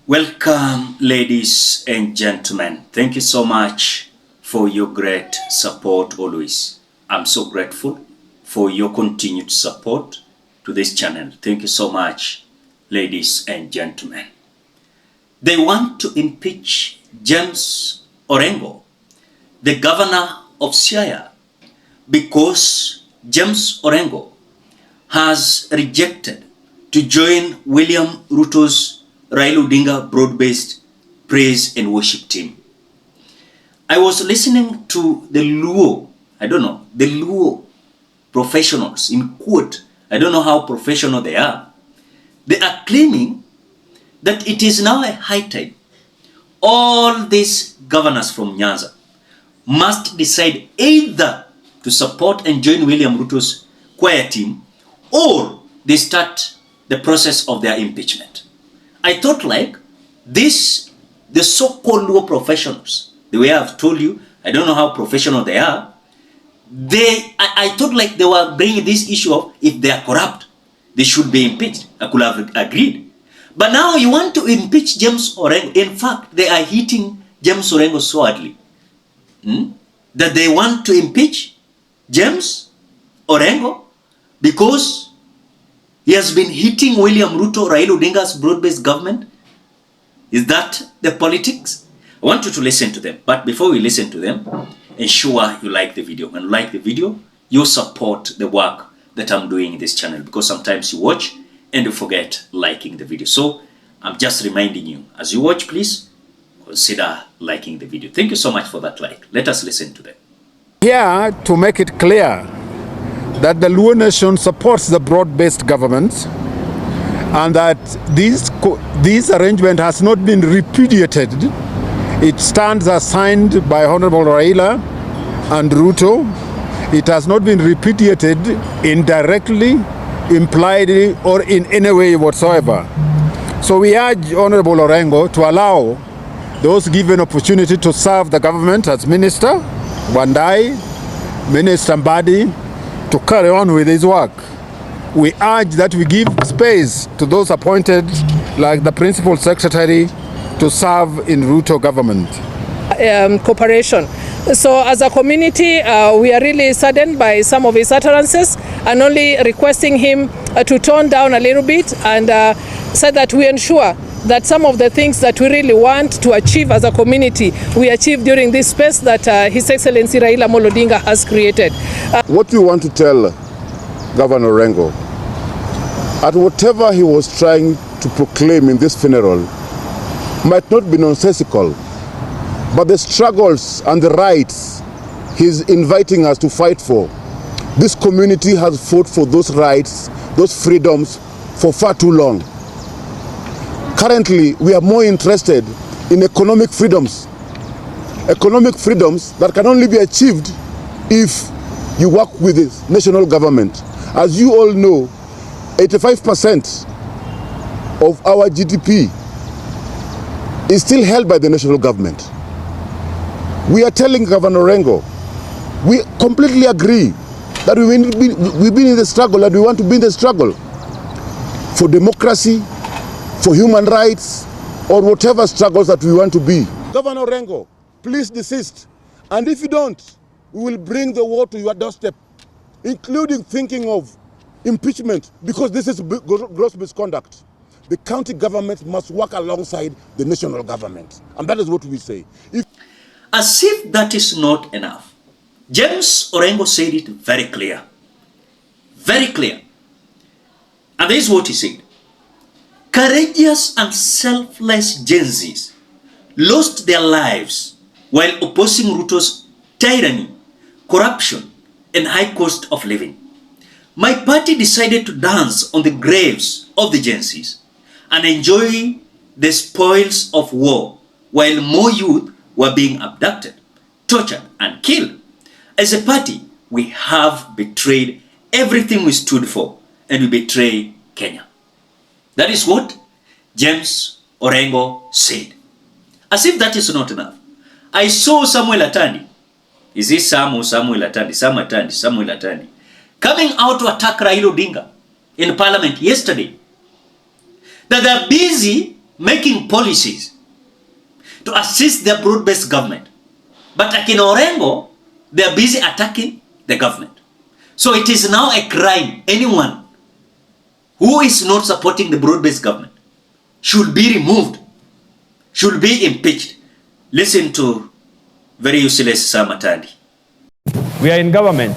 Welcome, ladies and gentlemen. Thank you so much for your great support always. I'm so grateful for your continued support to this channel. Thank you so much, ladies and gentlemen. They want to impeach James Orengo, the governor of Siaya, because James Orengo has rejected to join William Ruto's Raila Odinga broad-based praise and worship team. I was listening to the Luo professionals, in quote, I don't know how professional they are. They are claiming that it is now a high time all these governors from Nyanza must decide either to support and join William Ruto's choir team or they start the process of their impeachment. I thought like this, the so-called law professionals, the way I've told you, I don't know how professional they are. I thought like they were bringing this issue of if they are corrupt, they should be impeached. I could have agreed. But now you want to impeach James Orengo. In fact, they are hitting James Orengo so hardly that they want to impeach James Orengo because he has been hitting William Ruto, Raila Odinga's broad-based government. Is that the politics? I want you to listen to them. But before we listen to them, ensure you like the video. When you like the video, you support the work that I'm doing in this channel. Because sometimes you watch and you forget liking the video. So I'm just reminding you, as you watch, please consider liking the video. Thank you so much for that like. Let us listen to them. Here to make it clear that the Luo Nation supports the broad-based government and that this arrangement has not been repudiated. It stands as signed by Honorable Raila and Ruto. It has not been repudiated indirectly, impliedly, or in any way whatsoever. So we urge Honorable Orengo to allow those given opportunity to serve the government as Minister Wandai, Minister Mbadi, to carry on with his work. We urge that we give space to those appointed, like the Principal Secretary, to serve in Ruto government. Cooperation. So as a community, we are really saddened by some of his utterances and only requesting him to tone down a little bit and so that we ensure that some of the things that we really want to achieve as a community, we achieve during this space that His Excellency Raila Odinga has created. What we want to tell Governor Orengo, at whatever he was trying to proclaim in this funeral, might not be nonsensical, but the struggles and the rights he's inviting us to fight for, this community has fought for those rights, those freedoms for far too long. Currently, we are more interested in economic freedoms that can only be achieved if you work with the national government. As you all know, 85% of our GDP is still held by the national government. We are telling Governor Orengo, we completely agree that we've been in the struggle, that we want to be in the struggle for democracy, for human rights, or whatever struggles that we want to be. Governor Orengo, please desist. And if you don't, we will bring the war to your doorstep, including thinking of impeachment, because this is gross misconduct. The county government must work alongside the national government. And that is what we say. As if that is not enough, James Orengo said it very clear. Very clear. And this is what he said. Courageous and selfless Gen Zs lost their lives while opposing Ruto's tyranny, corruption, and high cost of living. My party decided to dance on the graves of the Gen Zs and enjoy the spoils of war while more youth were being abducted, tortured, and killed. As a party, we have betrayed everything we stood for, and we betray Kenya. That is what James Orengo said. As if that is not enough, I saw Samuel Atandi. Is this Samuel Atandi, coming out to attack Raila Odinga in Parliament yesterday. That they are busy making policies to assist their broad-based government. But like in Orengo, they are busy attacking the government. So it is now a crime. Anyone who is not supporting the broad-based government should be removed, should be impeached. Listen to very useless Samatandi. We are in government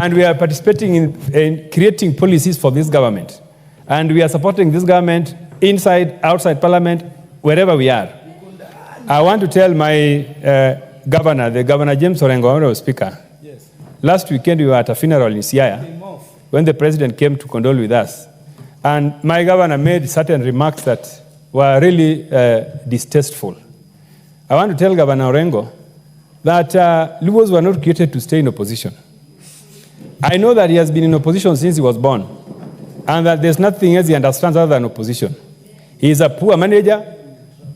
and we are participating in creating policies for this government. And we are supporting this government inside, outside parliament, wherever we are. I want to tell my governor, the Governor James Orengo, Honorable Speaker, yes. Last weekend we were at a funeral in Siaya when the president came to condole with us. And my governor made certain remarks that were really distasteful. I want to tell Governor Orengo that Lubos were not created to stay in opposition. I know that he has been in opposition since he was born, and that there's nothing else he understands other than opposition. He is a poor manager.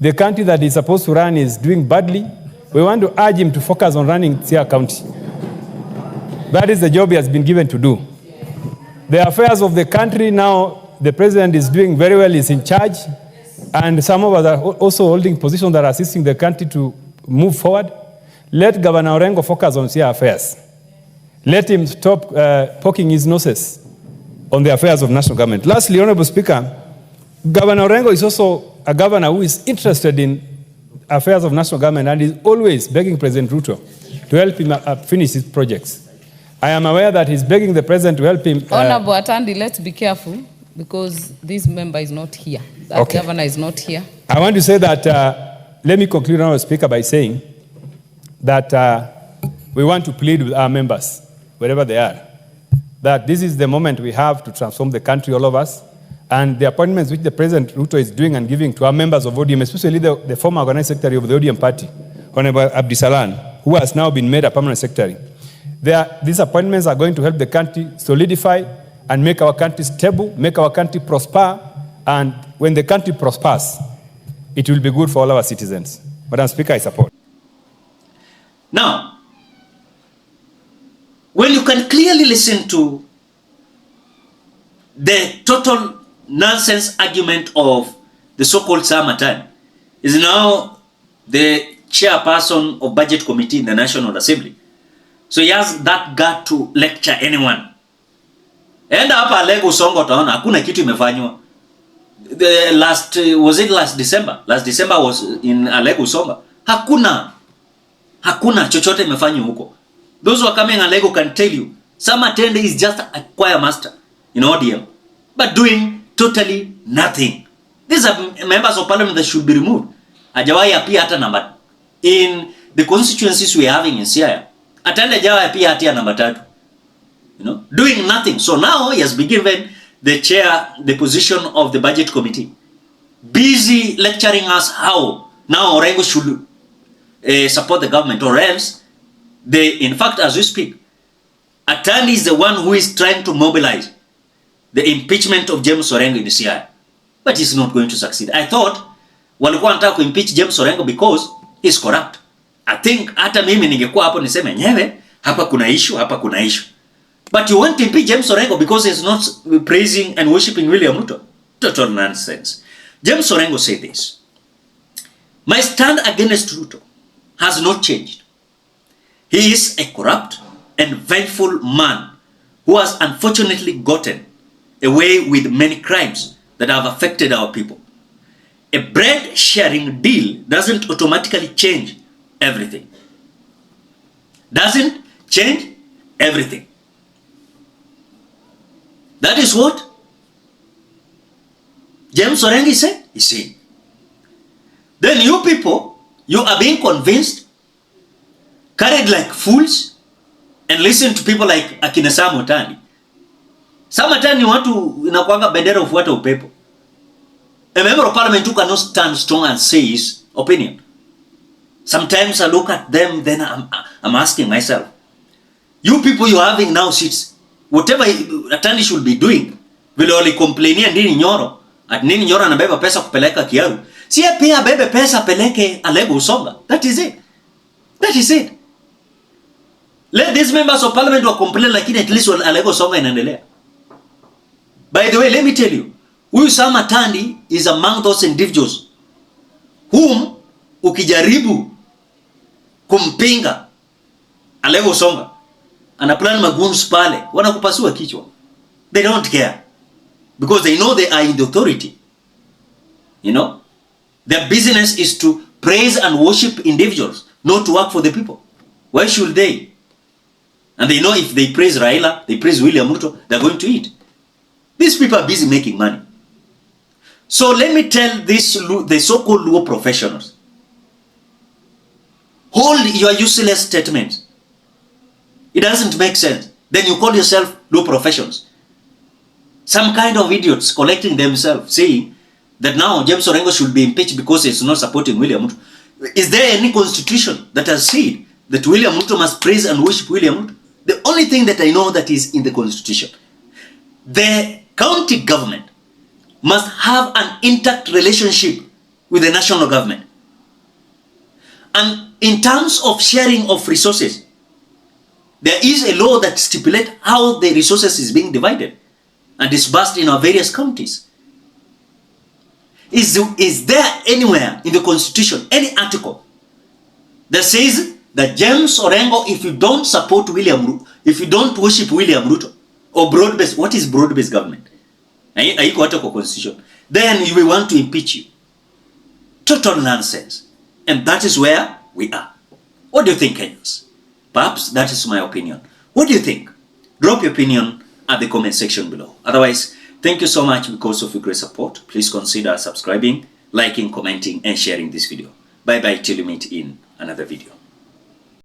The country that he's supposed to run is doing badly. We want to urge him to focus on running Siaya County. That is the job he has been given to do. The affairs of the country now, the president is doing very well, he's in charge, and some of us are also holding positions that are assisting the country to move forward. Let Governor Orengo focus on Siaya affairs. Let him stop poking his noses on the affairs of national government. Lastly, Honorable Speaker, Governor Orengo is also a governor who is interested in affairs of national government and is always begging President RUTO to help him finish his projects. I am aware that he's begging the president to help him. Honorable Atandi, let's be careful because this member is not here. That governor is not here. I want to say that, let me conclude, Honorable Speaker, by saying that we want to plead with our members, wherever they are, that this is the moment we have to transform the country, all of us, and the appointments which the President RUTO is doing and giving to our members of ODM, especially the former organized secretary of the ODM party, Honorable Abdisalan, who has now been made a permanent secretary. These appointments are going to help the country solidify and make our country stable, make our country prosper, and when the country prospers, it will be good for all our citizens. Madam Speaker, I support. Now, when you can clearly listen to the total nonsense argument of the so-called Samatan, is now the chairperson of Budget Committee in the National Assembly. So he has that gut to lecture anyone. Enda hapa Alego Songo utaona hakuna kitu imefanywa. Was it last December? Last December was in Alego Songo. Hakuna chochote imefanywa huko. Those who are coming Alego can tell you, Samatende is just a choir master in ODM, but doing totally nothing. These are members of parliament that should be removed. Hajawahi apia hata number in the constituencies we are having in Siaya. Atende jawa apia hata number 3. You know, doing nothing. So now he has been given the position of the budget committee. Busy lecturing us how now Orengo should support the government, or else in fact, as we speak, Atani is the one who is trying to mobilize the impeachment of James Orengo in the CI. But he's not going to succeed. I thought walikuwa wanataka ku impeach James Orengo because he's corrupt. I think hata mimi ningekuwa hapo niseme nyewe hapa kuna issue. But you want to impeach James Orengo because he's not praising and worshiping William Ruto. Total nonsense. James Orengo said this: my stand against Ruto has not changed. He is a corrupt and vengeful man who has unfortunately gotten away with many crimes that have affected our people. A bread sharing deal doesn't automatically change everything. Doesn't change everything. That is what James Orengo said. He said. Then you people, you are being convinced, carried like fools, and listen to people like akina Samotani. Samotani watu inakuanga bendera ufuata upepo. A member of parliament who cannot stand strong and say his opinion. Sometimes I look at them, then I'm asking myself, you people you are having now seats, whatever Atani should be doing, vile wali complainia Ndini Nyoro, at Ndini Nyoro anabeba pesa kupeleka Kiaru, siya pia bebe pesa peleke Alego Usonga. That is it. That is it. Let these members of parliament who complain, lakini at least Alego Usonga inaendelea. By the way, let me tell you, Huyu Sam Atandi is among those individuals whom ukijaribu kumpinga Alego Songa anaplan magoons pale wanakupasua kichwa. They don't care because they know they are in the authority. You know, their business is to praise and worship individuals, not to work for the people. Why should they? And they know if they praise Raila, they praise William Ruto, they're going to eat. These people are busy making money. So let me tell the so-called law professionals, hold your useless statements. It doesn't make sense. Then you call yourself law professionals. Some kind of idiots collecting themselves saying that now James Orengo should be impeached because he's not supporting William Ruto. Is there any constitution that has said that William Ruto must praise and worship William Ruto? The only thing that I know that is in the constitution, the county government must have an intact relationship with the national government. And in terms of sharing of resources, there is a law that stipulates how the resources is being divided and disbursed in our various counties. Is there anywhere in the constitution any article that says that James Orengo, if you don't support William Ruto, if you don't worship William Ruto, or broad-based, what is broad-based government? Constitution. Then you will want to impeach you. Total nonsense. And that is where we are. What do you think, Kenyans? Perhaps that is my opinion. What do you think? Drop your opinion at the comment section below. Otherwise, thank you so much because of your great support. Please consider subscribing, liking, commenting, and sharing this video. Bye-bye till you meet in another video.